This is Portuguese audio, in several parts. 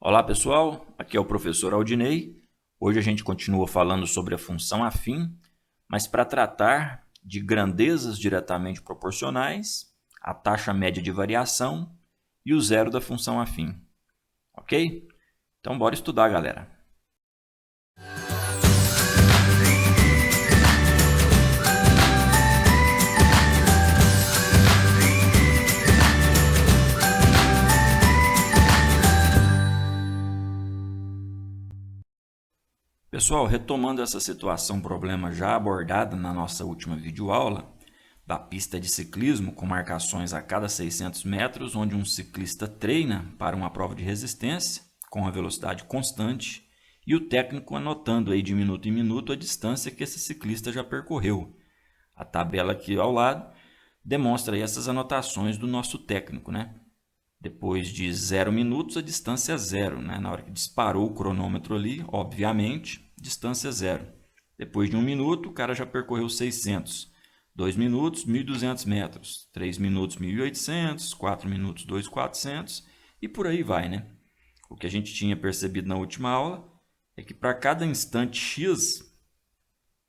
Olá pessoal, aqui é o professor Aldinei. Hoje a gente continua falando sobre a função afim, mas para tratar de grandezas diretamente proporcionais, a taxa média de variação e o zero da função afim. Ok? Então bora estudar, galera. Pessoal, retomando essa situação, problema já abordada na nossa última videoaula, da pista de ciclismo com marcações a cada 600 metros, onde um ciclista treina para uma prova de resistência com a velocidade constante e o técnico anotando aí de minuto em minuto a distância que esse ciclista já percorreu. A tabela aqui ao lado demonstra aí essas anotações do nosso técnico, né? Depois de 0 minutos, a distância é zero, né? Na hora que disparou o cronômetro ali, obviamente, distância é zero. Depois de 1 minuto, o cara já percorreu 600. 2 minutos, 1.200 metros. 3 minutos, 1.800. 4 minutos, 2.400. E por aí vai, né? O que a gente tinha percebido na última aula é que para cada instante x,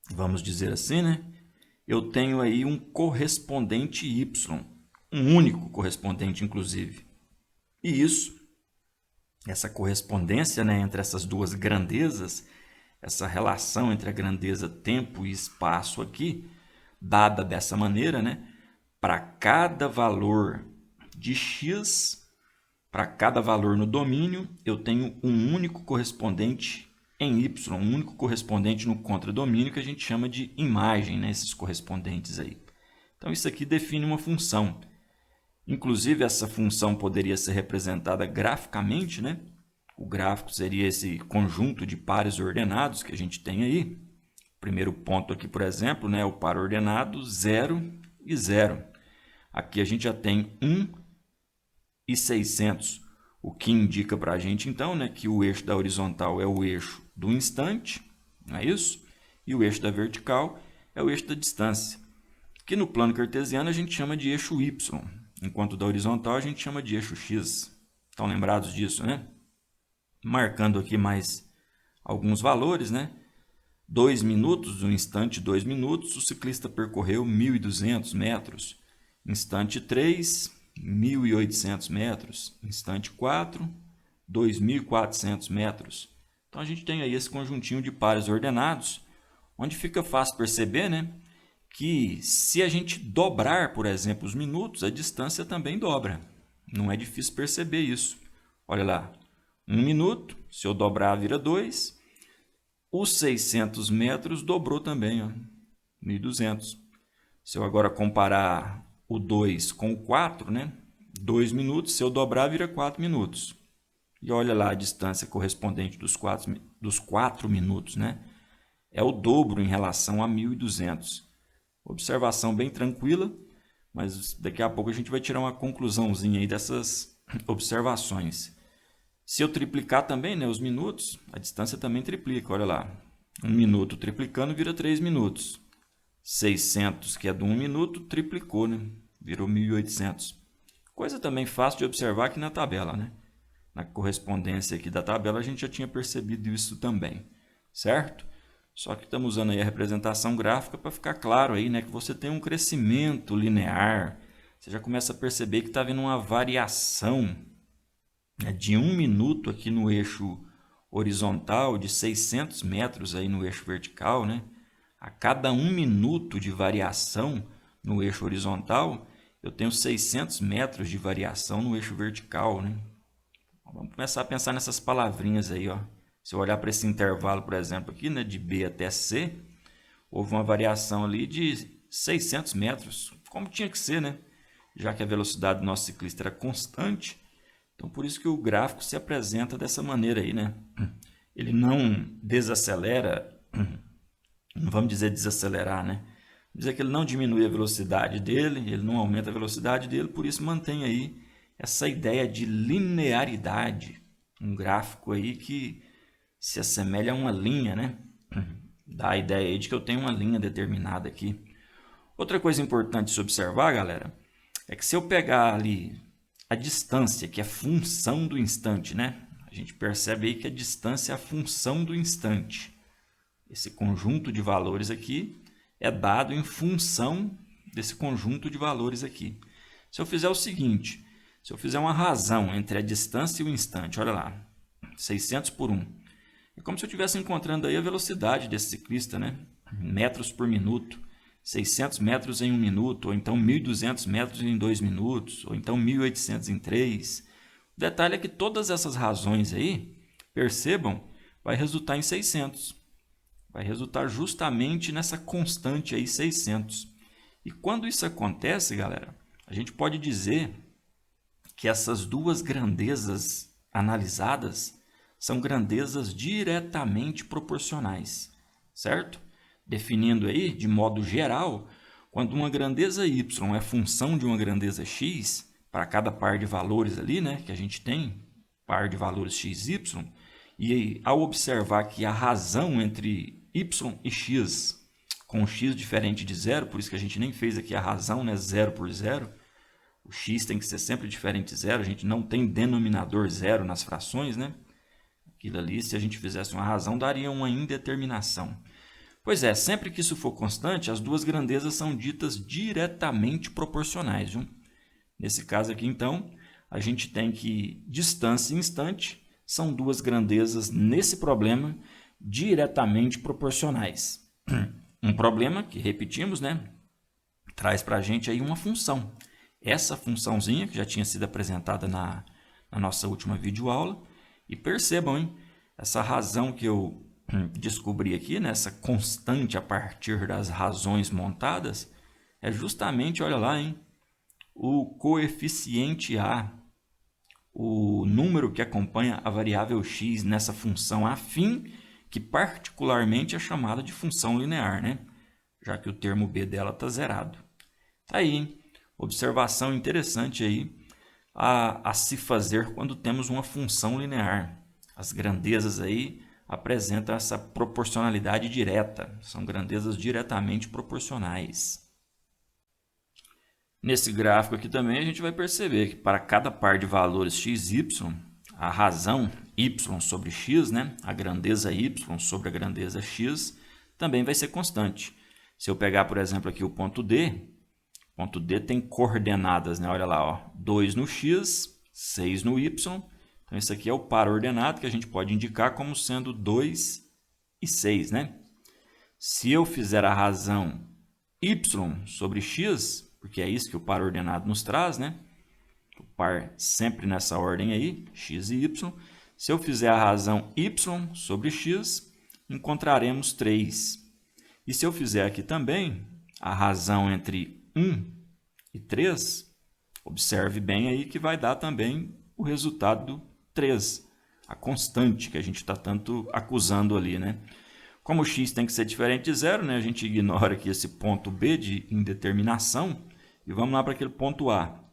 vamos dizer assim, né? Eu tenho aí um correspondente y. Um único correspondente, inclusive. E isso, essa correspondência, né, entre essas duas grandezas, essa relação entre a grandeza tempo e espaço aqui, dada dessa maneira, né, para cada valor de x, para cada valor no domínio, eu tenho um único correspondente em y, um único correspondente no contradomínio que a gente chama de imagem, né, esses correspondentes aí. Então, isso aqui define uma função. Inclusive, essa função poderia ser representada graficamente, né? O gráfico seria esse conjunto de pares ordenados que a gente tem aí. O primeiro ponto aqui, por exemplo, né, o par ordenado 0 e 0. Aqui a gente já tem 1 e 600, o que indica para a gente, então, né, que o eixo da horizontal é o eixo do instante, não é isso? E o eixo da vertical é o eixo da distância, que no plano cartesiano a gente chama de eixo y. Enquanto da horizontal a gente chama de eixo x. Estão lembrados disso, né? Marcando aqui mais alguns valores, né? 2 minutos, no instante 2 minutos, o ciclista percorreu 1.200 metros. Instante 3, 1.800 metros. Instante 4, 2.400 metros. Então a gente tem aí esse conjuntinho de pares ordenados, onde fica fácil perceber, né, que se a gente dobrar, por exemplo, os minutos, a distância também dobra. Não é difícil perceber isso. Olha lá, 1 minuto, se eu dobrar, vira 2. Os 600 metros dobrou também, ó, 1.200. Se eu agora comparar o 2 com o 4, né? 2 minutos, se eu dobrar, vira 4 minutos. E olha lá a distância correspondente dos 4 minutos, né? É o dobro em relação a 1.200. Observação bem tranquila, mas daqui a pouco a gente vai tirar uma conclusãozinha aí dessas observações. Se eu triplicar também, né, os minutos, a distância também triplica, olha lá. 1 minuto triplicando vira 3 minutos. 600, que é de 1 minuto, triplicou, né? Virou 1.800. Coisa também fácil de observar aqui na tabela, né? Na correspondência aqui da tabela a gente já tinha percebido isso também, certo? Só que estamos usando aí a representação gráfica para ficar claro aí, né, que você tem um crescimento linear. Você já começa a perceber que está havendo uma variação, né, de 1 minuto aqui no eixo horizontal, de 600 metros aí no eixo vertical, né? A cada 1 minuto de variação no eixo horizontal, eu tenho 600 metros de variação no eixo vertical, né? Vamos começar a pensar nessas palavrinhas aí, ó. Se eu olhar para esse intervalo, por exemplo, aqui, né, de B até C, houve uma variação ali de 600 metros, como tinha que ser, né? Já que a velocidade do nosso ciclista era constante, então por isso que o gráfico se apresenta dessa maneira aí, né? Ele não desacelera, não vamos dizer desacelerar, né? Vamos dizer que ele não diminui a velocidade dele, ele não aumenta a velocidade dele, por isso mantém aí essa ideia de linearidade, um gráfico aí que se assemelha a uma linha, né? Dá a ideia aí de que eu tenho uma linha determinada aqui. Outra coisa importante de se observar, galera, é que se eu pegar ali a distância, que é função do instante, né? A gente percebe aí que a distância é a função do instante. Esse conjunto de valores aqui é dado em função desse conjunto de valores aqui. Se eu fizer o seguinte, se eu fizer uma razão entre a distância e o instante, olha lá, 600 por 1. É como se eu estivesse encontrando aí a velocidade desse ciclista, né? Metros por minuto, 600 metros em 1 minuto, ou então 1.200 metros em 2 minutos, ou então 1.800 em 3. O detalhe é que todas essas razões aí, percebam, vai resultar em 600. Vai resultar justamente nessa constante aí, 600. E quando isso acontece, galera, a gente pode dizer que essas duas grandezas analisadas são grandezas diretamente proporcionais, certo? Definindo aí, de modo geral, quando uma grandeza y é função de uma grandeza x, para cada par de valores ali, né, que a gente tem, par de valores x, y, e ao observar que a razão entre y e x, com x diferente de zero, por isso que a gente nem fez aqui a razão, né, 0 por 0, o x tem que ser sempre diferente de zero, a gente não tem denominador zero nas frações, né? Aquilo ali, se a gente fizesse uma razão, daria uma indeterminação. Pois é, sempre que isso for constante, as duas grandezas são ditas diretamente proporcionais. Viu? Nesse caso aqui, então, a gente tem que distância e instante são duas grandezas, nesse problema, diretamente proporcionais. Um problema que, repetimos, né, traz para a gente aí uma função. Essa funçãozinha, que já tinha sido apresentada na nossa última videoaula, e percebam, hein, essa razão que eu descobri aqui, né, essa constante a partir das razões montadas, é justamente, olha lá, hein, o coeficiente A, o número que acompanha a variável x nessa função afim, que particularmente é chamada de função linear, né? Já que o termo b dela está zerado. Tá aí, hein? Observação interessante aí a se fazer quando temos uma função linear. As grandezas aí apresentam essa proporcionalidade direta, são grandezas diretamente proporcionais. Nesse gráfico aqui também a gente vai perceber que para cada par de valores x, y, a razão y sobre x, né, a grandeza y sobre a grandeza x, também vai ser constante. Se eu pegar, por exemplo, aqui o ponto D tem coordenadas, né? Olha lá, ó, 2 no x, 6 no y. Então, esse aqui é o par ordenado que a gente pode indicar como sendo 2 e 6, né? Se eu fizer a razão y sobre x, porque é isso que o par ordenado nos traz, né? O par sempre nessa ordem aí, x e y. Se eu fizer a razão y sobre x, encontraremos 3. E se eu fizer aqui também a razão entre 1 e 3, observe bem aí que vai dar também o resultado 3, a constante que a gente está tanto acusando ali, né? Como o x tem que ser diferente de zero, né? A gente ignora aqui esse ponto B de indeterminação e vamos lá para aquele ponto A,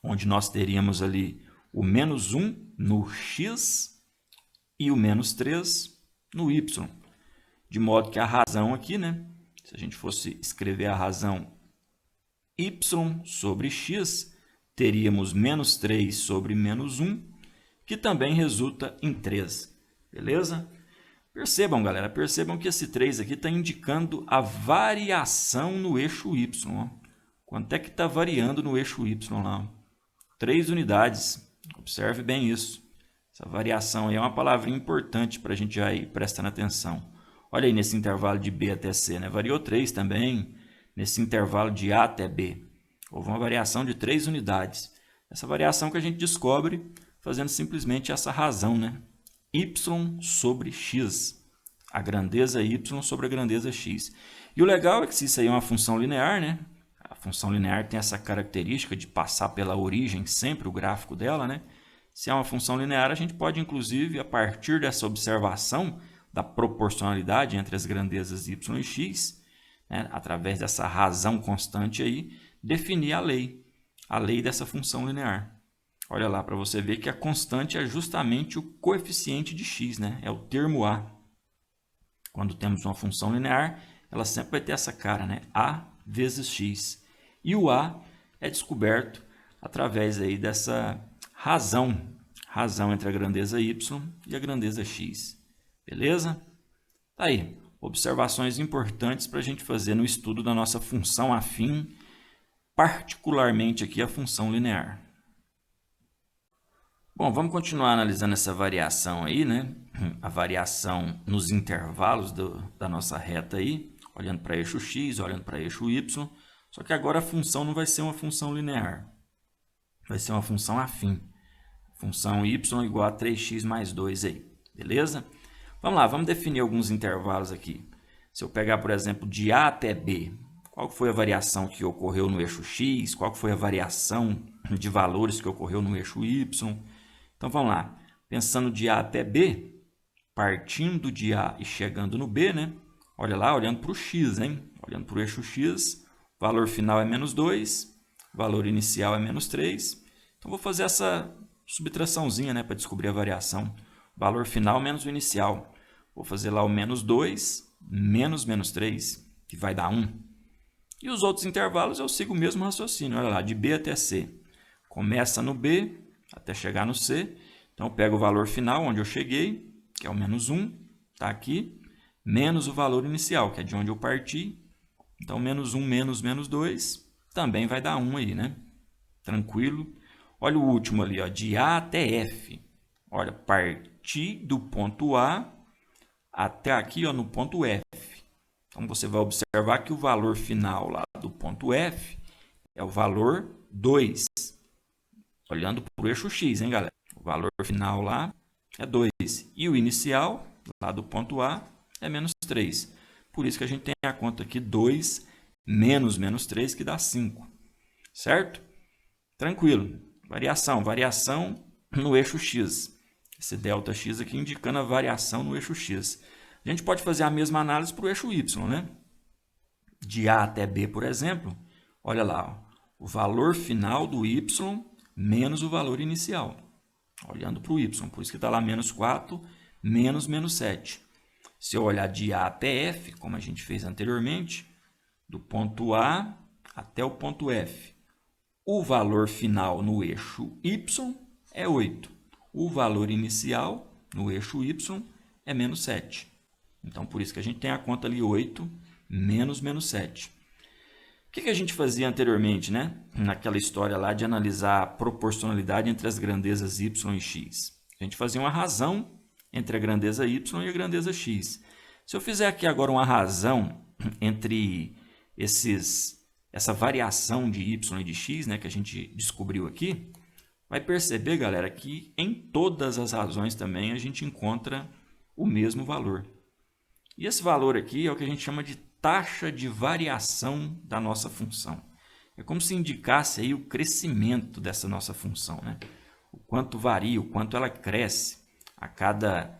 onde nós teríamos ali o menos 1 no x e o menos 3 no y. De modo que a razão aqui, né? Se a gente fosse escrever a razão y sobre x, teríamos menos 3 sobre menos 1, que também resulta em 3. Beleza? Percebam, galera, percebam que esse 3 aqui está indicando a variação no eixo y. Ó. Quanto é que está variando no eixo y lá? 3 unidades. Observe bem isso. Essa variação aí é uma palavrinha importante para a gente já ir prestando atenção. Olha aí nesse intervalo de B até C, né? Variou 3 também. Nesse intervalo de A até B. Houve uma variação de 3 unidades. Essa variação que a gente descobre fazendo simplesmente essa razão, né? Y sobre x. A grandeza y sobre a grandeza x. E o legal é que se isso aí é uma função linear, né? A função linear tem essa característica de passar pela origem sempre o gráfico dela, né? Se é uma função linear, a gente pode, inclusive, a partir dessa observação da proporcionalidade entre as grandezas y e x, né, através dessa razão constante aí, definir a lei dessa função linear. Olha lá para você ver que a constante é justamente o coeficiente de x, né? É o termo a. Quando temos uma função linear, ela sempre vai ter essa cara, né? A vezes x. E o a é descoberto através aí dessa razão razão entre a grandeza y e a grandeza x. Beleza? Tá aí, observações importantes para a gente fazer no estudo da nossa função afim, particularmente aqui a função linear. Bom, vamos continuar analisando essa variação aí, né? A variação nos intervalos da nossa reta aí, olhando para eixo x, olhando para eixo y, só que agora a função não vai ser uma função linear, vai ser uma função afim. Função y igual a 3x mais 2 aí, beleza? Vamos lá, vamos definir alguns intervalos aqui. Se eu pegar, por exemplo, de A até B, qual foi a variação que ocorreu no eixo x? Qual foi a variação de valores que ocorreu no eixo y? Então, vamos lá. Pensando de A até B, partindo de A e chegando no B, né? Olha lá, olhando para o x, hein? Olhando para o eixo x, valor final é menos 2, valor inicial é menos 3. Então, vou fazer essa subtraçãozinha, né, para descobrir a variação. Valor final menos o inicial. Vou fazer lá o menos 2 menos menos 3, que vai dar 1. E os outros intervalos eu sigo o mesmo raciocínio. Olha lá, de B até C. Começa no B até chegar no C. Então, eu pego o valor final, onde eu cheguei, que é o menos 1, está aqui, menos o valor inicial, que é de onde eu parti. Então, menos 1 menos menos 2 também vai dar 1 aí, né? Tranquilo. Olha o último ali, ó, de A até F. Olha, parti do ponto A até aqui, ó, no ponto F. Então, você vai observar que o valor final lá do ponto F é o valor 2. Olhando para o eixo x, hein, galera? O valor final lá é 2. E o inicial, lá do ponto A, é menos 3. Por isso que a gente tem a conta aqui 2 menos menos 3, que dá 5. Certo? Tranquilo. Variação no eixo x. Esse ΔX aqui indicando a variação no eixo x. A gente pode fazer a mesma análise para o eixo y, né? De A até B, por exemplo, olha lá, ó, o valor final do y menos o valor inicial. Olhando para o y, por isso que está lá menos 4, menos menos 7. Se eu olhar de A até F, como a gente fez anteriormente, do ponto A até o ponto F, o valor final no eixo y é 8. O valor inicial no eixo y é menos 7. Então, por isso que a gente tem a conta ali 8 menos menos 7. O que a gente fazia anteriormente, né? Naquela história lá de analisar a proporcionalidade entre as grandezas y e x. A gente fazia uma razão entre a grandeza y e a grandeza x. Se eu fizer aqui agora uma razão entre essa variação de y e de x, né, que a gente descobriu aqui, vai perceber, galera, que em todas as razões também a gente encontra o mesmo valor. E esse valor aqui é o que a gente chama de taxa de variação da nossa função. É como se indicasse aí o crescimento dessa nossa função, né? O quanto varia, o quanto ela cresce a cada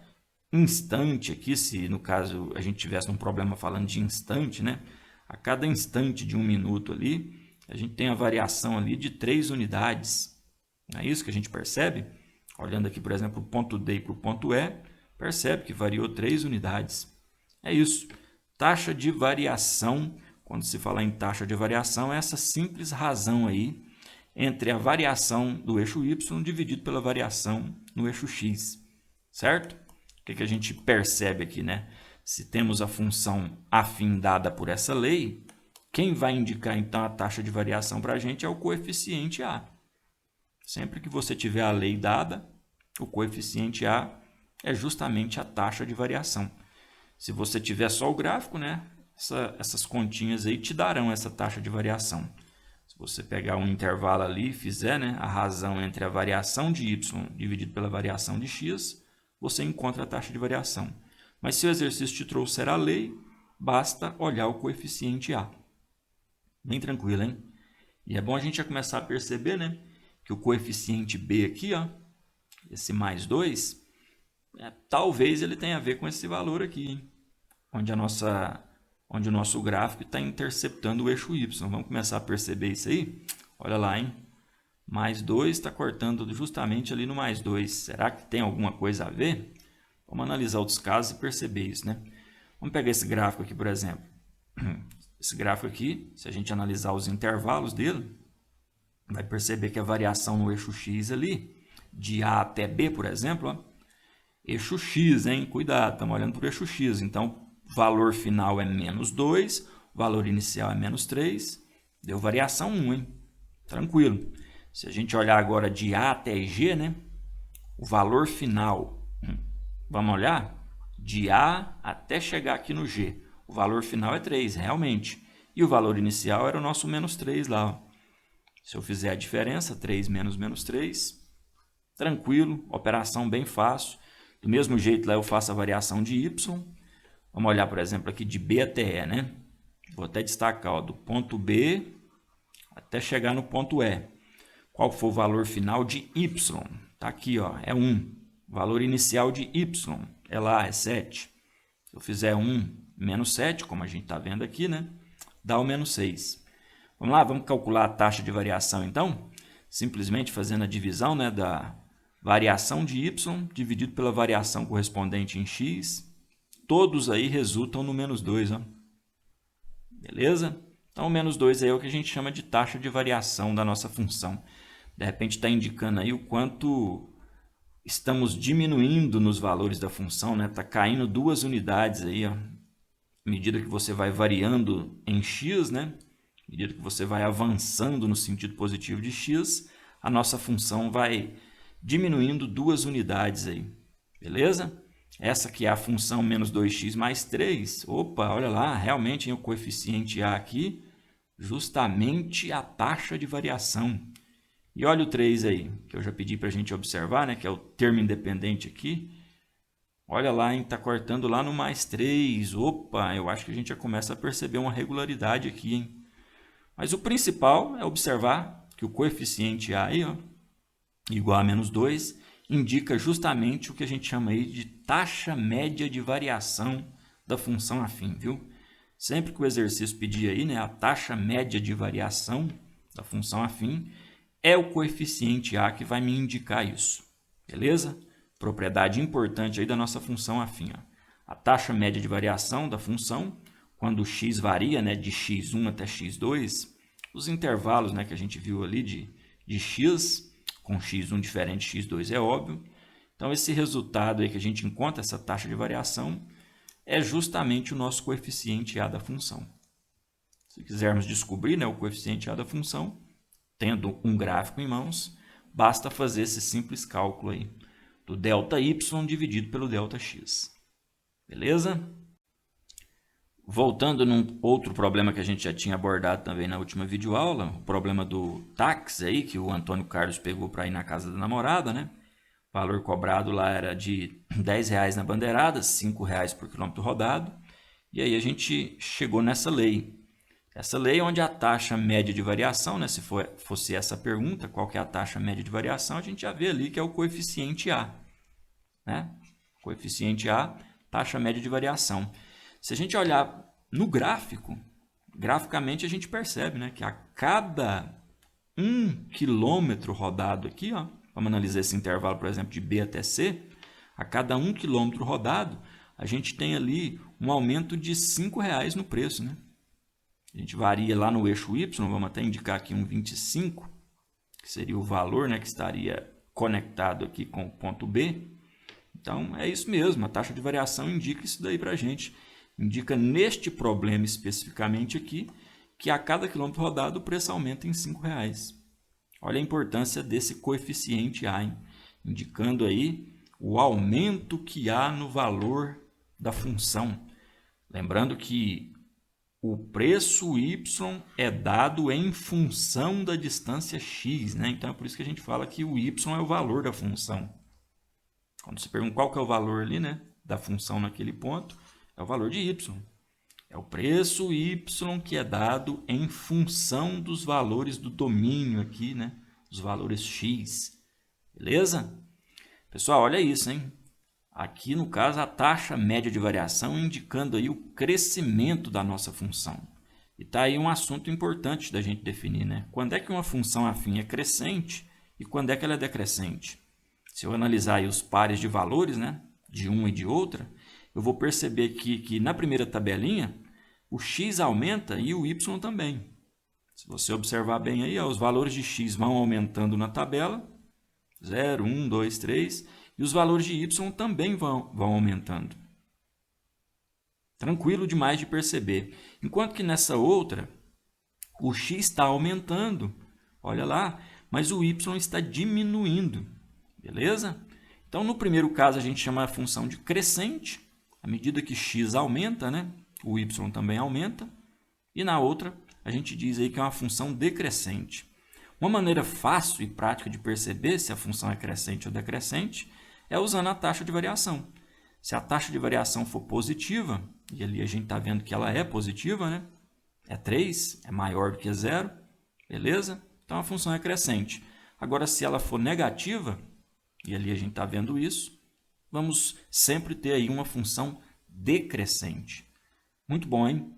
instante aqui, se no caso a gente tivesse um problema falando de instante, né? A cada instante de 1 minuto ali, a gente tem a variação ali de 3 unidades. Não é isso que a gente percebe? Olhando aqui, por exemplo, o ponto D para o ponto E, percebe que variou 3 unidades. É isso. Taxa de variação, quando se fala em taxa de variação, é essa simples razão aí entre a variação do eixo y dividido pela variação no eixo x. Certo? O que a gente percebe aqui, né? Se temos a função afim dada por essa lei, quem vai indicar então a taxa de variação para a gente é o coeficiente A. Sempre que você tiver a lei dada, o coeficiente A é justamente a taxa de variação. Se você tiver só o gráfico, né, essas continhas aí te darão essa taxa de variação. Se você pegar um intervalo ali e fizer, né, a razão entre a variação de y dividido pela variação de x, você encontra a taxa de variação. Mas se o exercício te trouxer a lei, basta olhar o coeficiente A. Bem tranquilo, hein? E é bom a gente já começar a perceber, né, que o coeficiente B aqui, ó, esse mais 2, talvez ele tenha a ver com esse valor aqui, hein? Onde o nosso gráfico está interceptando o eixo y. Vamos começar a perceber isso aí? Olha lá, hein? Mais 2 está cortando justamente ali no mais 2. Será que tem alguma coisa a ver? Vamos analisar outros casos e perceber isso, né? Vamos pegar esse gráfico aqui, por exemplo. Esse gráfico aqui, se a gente analisar os intervalos dele, vai perceber que a variação no eixo x ali de A até B, por exemplo, ó, eixo X, hein? Cuidado, estamos olhando para o eixo X. Então, o valor final é menos 2, o valor inicial é menos 3, deu variação 1, hein? Tranquilo. Se a gente olhar agora de A até G, né? O valor final, vamos olhar? De A até chegar aqui no G. O valor final é 3, realmente. E o valor inicial era o nosso menos 3 lá. Ó. Se eu fizer a diferença, 3 menos menos 3, tranquilo, operação bem fácil. Do mesmo jeito lá eu faço a variação de Y. Vamos olhar, por exemplo, aqui de B até E, né? Vou até destacar, ó, do ponto B até chegar no ponto E. Qual foi o valor final de Y? Está aqui, ó, é 1. O valor inicial de Y é lá, é 7. Se eu fizer 1 menos 7, como a gente está vendo aqui, né? Dá o menos 6. Vamos lá, vamos calcular a taxa de variação, então? Simplesmente fazendo a divisão, né, da variação de Y dividido pela variação correspondente em X. Todos aí resultam no menos 2, ó. Beleza? Então, o menos 2 é o que a gente chama de taxa de variação da nossa função. De repente está indicando aí o quanto estamos diminuindo nos valores da função, né? Está caindo 2 unidades aí, ó. À medida que você vai variando em x, né? À medida que você vai avançando no sentido positivo de x, a nossa função vai diminuindo 2 unidades aí. Beleza? Essa aqui é a função menos 2x mais 3. Opa, olha lá, realmente o coeficiente A aqui, justamente a taxa de variação. E olha o 3 aí, que eu já pedi para a gente observar, né? Que é o termo independente aqui. Olha lá, está cortando lá no mais 3. Opa, eu acho que a gente já começa a perceber uma regularidade aqui, hein? Mas o principal é observar que o coeficiente A aí, ó, igual a menos 2, indica justamente o que a gente chama aí de taxa média de variação da função afim, viu? Sempre que o exercício pedir aí, né, a taxa média de variação da função afim, é o coeficiente A que vai me indicar isso, beleza? Propriedade importante aí da nossa função afim. Ó. A taxa média de variação da função, quando o x varia, né, de x1 até x2, os intervalos, né, que a gente viu ali de x, com x1 diferente de x2 é óbvio. Então, esse resultado aí que a gente encontra, essa taxa de variação, é justamente o nosso coeficiente A da função. Se quisermos descobrir, né, o coeficiente A da função, tendo um gráfico em mãos, basta fazer esse simples cálculo aí, do ΔY dividido pelo ΔX. Beleza? Voltando num outro problema que a gente já tinha abordado também na última videoaula, o problema do táxi aí, que o Antônio Carlos pegou para ir na casa da namorada, né? O valor cobrado lá era de R$10 na bandeirada, R$5 por quilômetro rodado. E aí a gente chegou nessa lei. Essa lei onde a taxa média de variação, né? Se fosse essa a pergunta, qual que é a taxa média de variação, a gente já vê ali que é o coeficiente A. Né? Coeficiente A, taxa média de variação. Se a gente olhar no gráfico, graficamente a gente percebe, né, que a cada 1 quilômetro rodado aqui, ó, vamos analisar esse intervalo, por exemplo, de B até C, a cada 1 quilômetro rodado, a gente tem ali um aumento de R$5 no preço. Né? A gente varia lá no eixo Y, vamos até indicar aqui um 25, que seria o valor, né, que estaria conectado aqui com o ponto B. Então, é isso mesmo, a taxa de variação indica isso daí para a gente. Indica neste problema especificamente aqui, que a cada quilômetro rodado o preço aumenta em R$5. Olha a importância desse coeficiente A, hein? Indicando aí o aumento que há no valor da função. Lembrando que o preço y é dado em função da distância x, né? Então é por isso que a gente fala que o y é o valor da função. Quando você pergunta qual que é o valor ali, né, da função naquele ponto, é o valor de y. É o preço y que é dado em função dos valores do domínio aqui, né? Os valores x. Beleza? Pessoal, olha isso, hein? Aqui, no caso, a taxa média de variação indicando aí o crescimento da nossa função. E está aí um assunto importante da gente definir, né? Quando é que uma função afim é crescente e quando é que ela é decrescente? Se eu analisar aí os pares de valores, né, de uma e de outra, eu vou perceber que na primeira tabelinha, o x aumenta e o y também. Se você observar bem aí, ó, os valores de x vão aumentando na tabela 0, 1, 2, 3. E os valores de y também vão aumentando. Tranquilo demais de perceber. Enquanto que nessa outra, o x está aumentando, olha lá, mas o y está diminuindo, beleza? Então, no primeiro caso, a gente chama a função de crescente. À medida que x aumenta, né, o y também aumenta. E na outra, a gente diz aí que é uma função decrescente. Uma maneira fácil e prática de perceber se a função é crescente ou decrescente é usando a taxa de variação. Se a taxa de variação for positiva, e ali a gente está vendo que ela é positiva, né? É 3, é maior do que 0, beleza? Então a função é crescente. Agora, se ela for negativa, e ali a gente está vendo isso, vamos sempre ter aí uma função decrescente. Muito bom, hein?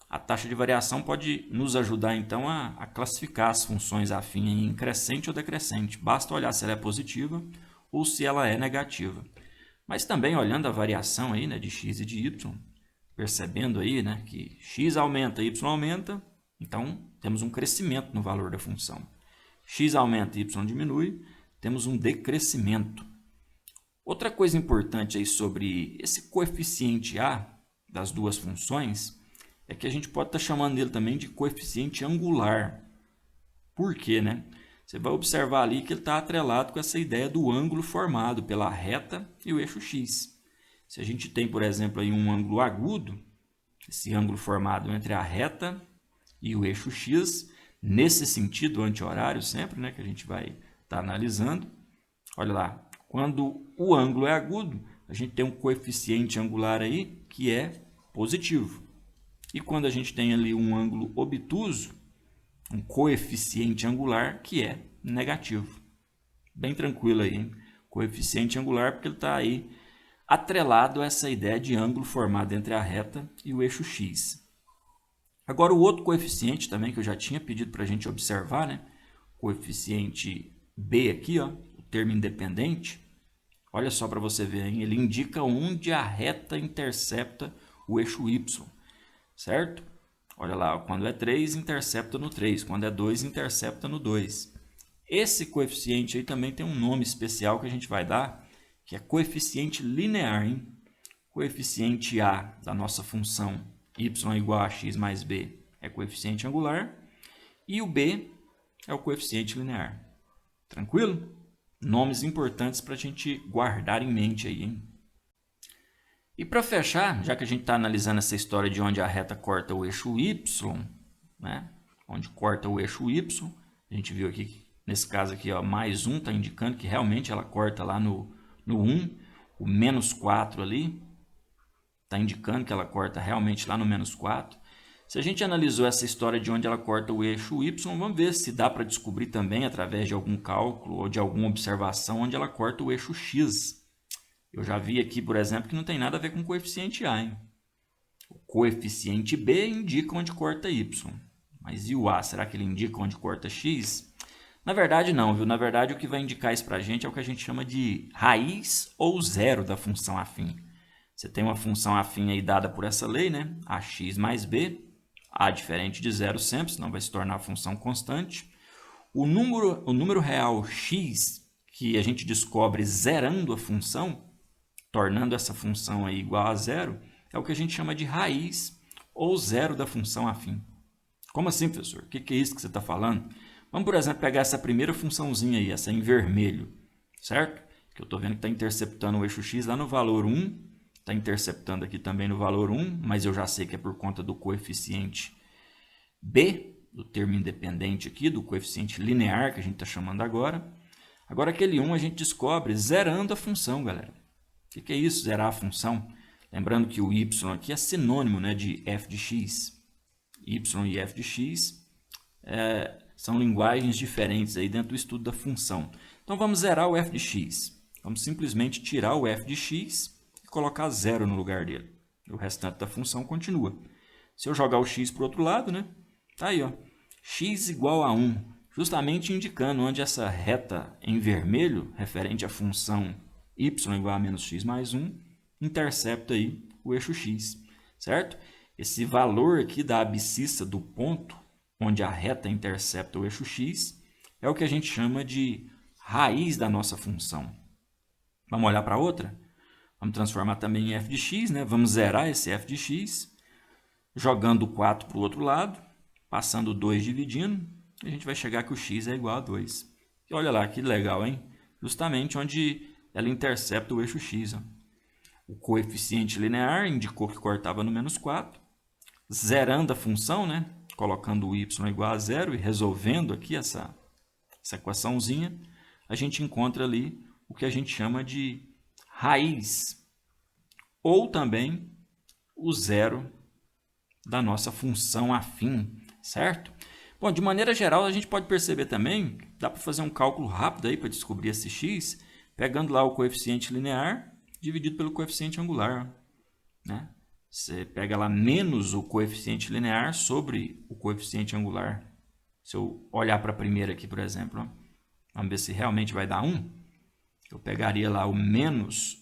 A taxa de variação pode nos ajudar, então, a classificar as funções afins em crescente ou decrescente. Basta olhar se ela é positiva ou se ela é negativa. Mas também olhando a variação aí, né, de x e de y, percebendo aí, né, que x aumenta, y aumenta, então temos um crescimento no valor da função. X aumenta, y diminui, temos um decrescimento. Outra coisa importante aí sobre esse coeficiente a das duas funções é que a gente pode estar chamando ele também de coeficiente angular. Por quê, né? Você vai observar ali que ele está atrelado com essa ideia do ângulo formado pela reta e o eixo x. Se a gente tem, por exemplo, aí um ângulo agudo, esse ângulo formado entre a reta e o eixo x, nesse sentido anti-horário sempre, né, que a gente vai estar analisando. Olha lá, quando o ângulo é agudo, a gente tem um coeficiente angular aí que é positivo. E quando a gente tem ali um ângulo obtuso, um coeficiente angular que é negativo. Bem tranquilo aí, hein? Coeficiente angular porque ele está aí atrelado a essa ideia de ângulo formado entre a reta e o eixo x. Agora, o outro coeficiente também que eu já tinha pedido para a gente observar, né? Coeficiente b aqui, ó, o termo independente. Olha só para você ver, hein? Ele indica onde a reta intercepta o eixo y, certo? Olha lá, quando é 3, intercepta no 3. Quando é 2, intercepta no 2. Esse coeficiente aí também tem um nome especial que a gente vai dar, que é coeficiente linear, hein? Coeficiente a da nossa função y igual a x mais b é coeficiente angular. E o b é o coeficiente linear. Tranquilo? Nomes importantes para a gente guardar em mente aí, hein? E para fechar, já que a gente está analisando essa história de onde a reta corta o eixo y, né? Onde corta o eixo y, a gente viu aqui, nesse caso aqui, ó, mais 1 está indicando que realmente ela corta lá no 1, o menos 4 ali, está indicando que ela corta realmente lá no menos 4. Se a gente analisou essa história de onde ela corta o eixo y, vamos ver se dá para descobrir também, através de algum cálculo ou de alguma observação, onde ela corta o eixo x. Eu já vi aqui, por exemplo, que não tem nada a ver com o coeficiente a, hein? O coeficiente b indica onde corta y. Mas e o a? Será que ele indica onde corta x? Na verdade, não, viu? Na verdade, o que vai indicar isso para a gente é o que a gente chama de raiz ou zero da função afim. Você tem uma função afim aí dada por essa lei, né? Ax mais b. A diferente de zero sempre, senão vai se tornar a função constante. O número real x, que a gente descobre zerando a função, tornando essa função aí igual a zero, é o que a gente chama de raiz ou zero da função afim. Como assim, professor? O que é isso que você está falando? Vamos, por exemplo, pegar essa primeira funçãozinha aí, essa em vermelho, certo? Que eu estou vendo que está interceptando o eixo x lá no valor 1, está interceptando aqui também no valor 1, mas eu já sei que é por conta do coeficiente b, do termo independente aqui, do coeficiente linear que a gente está chamando agora. Agora, aquele 1 a gente descobre zerando a função, galera. O que é isso, zerar a função? Lembrando que o y aqui é sinônimo, né, de f de x. Y e f de x são linguagens diferentes aí dentro do estudo da função. Então, vamos zerar o f de x. Vamos simplesmente tirar o f de x e colocar zero no lugar dele. O restante da função continua. Se eu jogar o x para o outro lado, né, tá aí, ó, x igual a 1, justamente indicando onde essa reta em vermelho, referente à função y igual a menos x mais 1, intercepta aí o eixo x, certo? Esse valor aqui da abscissa do ponto onde a reta intercepta o eixo x é o que a gente chama de raiz da nossa função. Vamos olhar para outra? Vamos transformar também em f de x, né? Vamos zerar esse f de x, jogando 4 para o outro lado, passando 2 dividindo, a gente vai chegar que o x é igual a 2. E olha lá que legal, hein? Justamente onde ela intercepta o eixo x. Ó. O coeficiente linear indicou que cortava no menos 4. Zerando a função, né? Colocando o y igual a 0 e resolvendo aqui essa equaçãozinha, a gente encontra ali o que a gente chama de raiz, ou também o zero da nossa função afim, certo? Bom, de maneira geral, a gente pode perceber também, dá para fazer um cálculo rápido aí para descobrir esse x, pegando lá o coeficiente linear dividido pelo coeficiente angular, né? Você pega lá menos o coeficiente linear sobre o coeficiente angular. Se eu olhar para a primeira aqui, por exemplo, ó, vamos ver se realmente vai dar 1. Eu pegaria lá o menos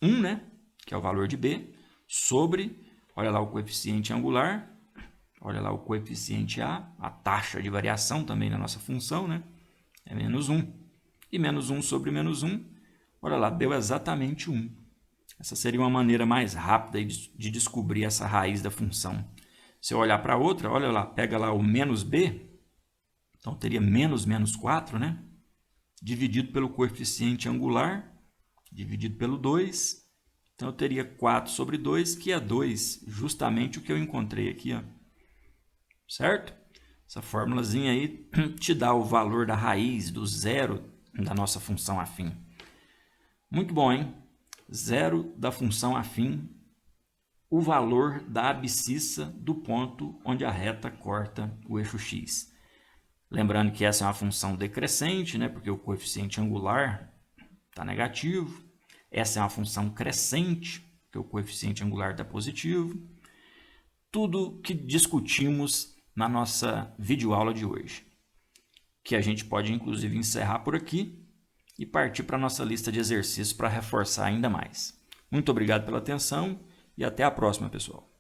1, né? Que é o valor de b, sobre, olha lá o coeficiente angular, olha lá o coeficiente a taxa de variação também na nossa função, né? É menos 1. E menos 1 sobre menos 1, olha lá, deu exatamente 1. Essa seria uma maneira mais rápida de descobrir essa raiz da função. Se eu olhar para outra, olha lá, pega lá o menos b, então teria menos 4, né? Dividido pelo coeficiente angular, dividido pelo 2. Então eu teria 4 sobre 2, que é 2, justamente o que eu encontrei aqui, ó. Certo? Essa formulazinha aí te dá o valor da raiz do zero da nossa função afim. Muito bom, hein? Zero da função afim, o valor da abscissa do ponto onde a reta corta o eixo x. Lembrando que essa é uma função decrescente, né? Porque o coeficiente angular está negativo. Essa é uma função crescente, porque o coeficiente angular está positivo. Tudo que discutimos na nossa videoaula de hoje, que a gente pode inclusive encerrar por aqui e partir para a nossa lista de exercícios para reforçar ainda mais. Muito obrigado pela atenção e até a próxima, pessoal.